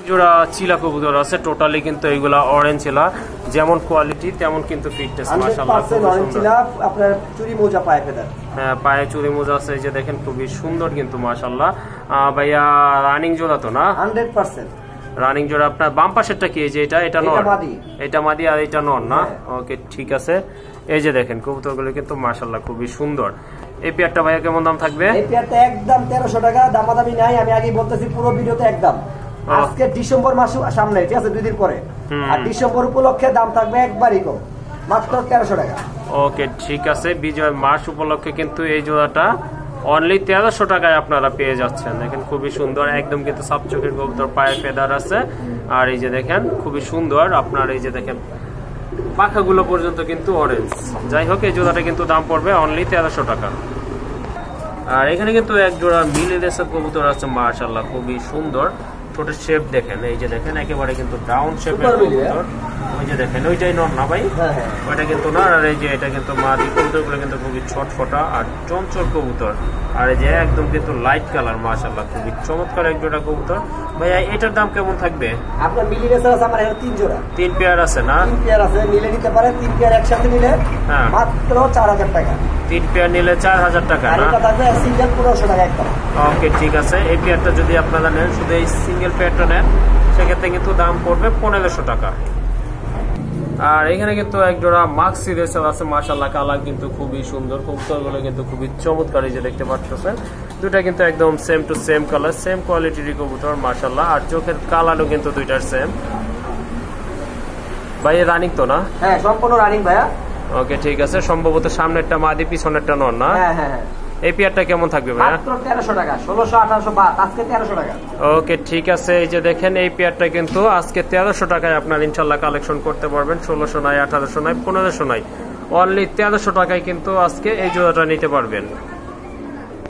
জোড়া চিলা কবুতর আছে, টোটালি কিন্তু এইগুলা অরেঞ্জ চিলা, যেমন কোয়ালিটি তেমন কিন্তু ফিটনেস মাশাআল্লাহ। অরেঞ্জ চিলা আপনার চুরি মোজা পায়ে ফেদার, হ্যাঁ পায়ে চুরি মোজা আছে, এই যে দেখেন খুবই সুন্দর কিন্তু মাশাআল্লাহ। ভাইয়া রানিং জোড়া তো না? 100% রানিং জোড়া। আপনার বাম পাশেরটা কি? এই যে এটা নর, এটা মাদি আর এটা নর না? ওকে ঠিক আছে। এই যে দেখেন কবুতরগুলো কিন্তু মাশাআল্লাহ খুবই সুন্দর। এই পেয়ারটা ভাইয়া কেমন দাম থাকবে? এই পেয়ারটা একদম 1300 টাকা, দামাদামি নাই। আমি আগেই বলতেছি পুরো ভিডিওতে একদম। আজকে ডিসেম্বর মাস সামনে, ঠিক আছে, 2 দিন পরে, আর ডিসেম্বর উপলক্ষে দাম থাকবে একবারই কম, মাত্র 1300 টাকা। ওকে ঠিক আছে। বিজয় মাস উপলক্ষে কিন্তু এই জোড়াটা অনলি 1300 টাকায় আপনারা পেয়ে যাচ্ছেন। দেখেন খুবই সুন্দর, একদম কিন্তু সাপ চোখের কবুতর, পায়ে ফেদার আছে, আর এই যে দেখেন খুবই সুন্দর। আপনার এই যে দেখেন পাখাগুলো পর্যন্ত কিন্তু অরেঞ্জ। যাই হোক, এই জোড়াটা কিন্তু দাম পড়বে অনলি 1300 টাকা। আর এখানে কিন্তু এক জোড়া মিলি রেসার কবুতর আছে মাশাআল্লাহ, খুবই সুন্দর। ছোট শেপ দেখেন, এই যে দেখেন একেবারে কিন্তু রাউন্ড শেপের কবুতর। ওই যে দেখেন ওইটাই নর না ভাই? ওইটা কিন্তু নর, আর এই যে এটা কিন্তু মাদি। কবুতরগুলো কিন্তু খুবই ছটফটা আর চঞ্চল কবুতর, আর এই যে একদম কিন্তু লাইট কালার মাশাআল্লাহ, খুবই চমৎকার এক জোড়া কবুতর। ভাইয়া এটার দাম কেমন থাকবে? আপনার মিলি রেসার আছে আমার এখানে 3 জোড়া, 3 পেয়ার আছে না? 3 পেয়ার আছে, নিলে নিতে পারে। 3 পেয়ার একসাথে নিলে মাত্র 4000 টাকা। 3 পেয়ার নিলে 4000 টাকা না? এটা থাকবে সিঙ্গেল 1500 টাকা একদম। ওকে ঠিক আছে। এই পেয়ারটা যদি আপনারা নেন, শুধু এই সিঙ্গেল পেয়ারটা নেন, সেক্ষেত্রে কিন্তু দাম পড়বে 1500 টাকা। আর এখানে কিন্তু এক জোড়া মাক্সি রেসার আছে মাশাআল্লাহ, কালার কিন্তু খুবই সুন্দর। কবুতরগুলো কিন্তু খুবই চমৎকার, এই যে দেখতে পাচ্ছেন দুটা কিন্তু একদম same to same colour, same কোয়ালিটির কবুতর মাশাআল্লাহ, আর চোখের কালারও কিন্তু দুইটার সেম। ভাই রানিং তো না? হ্যাঁ সম্পূর্ণ রানিং ভাইয়া। ওকে ঠিক আছে। সম্ভবত সামনেরটা মাদি, পিছনেরটা নর না? হ্যাঁ হ্যাঁ। এই পেয়ারটা কেমন থাকবে ভাইয়া? মাত্র 1300 টাকা, 1600 1800 বাদ, আজকে 1300 টাকা। ওকে ঠিক আছে। এই যে দেখেন এই পেয়ারটা কিন্তু আজকে 1300 টাকায় আপনারা ইনশাআল্লাহ কালেকশন করতে পারবেন। 1600 নয়, 1800 নয়, 1500 নয়, অনলি 1300 টাকায় কিন্তু আজকে এই জোড়াটা নিতে পারবেন।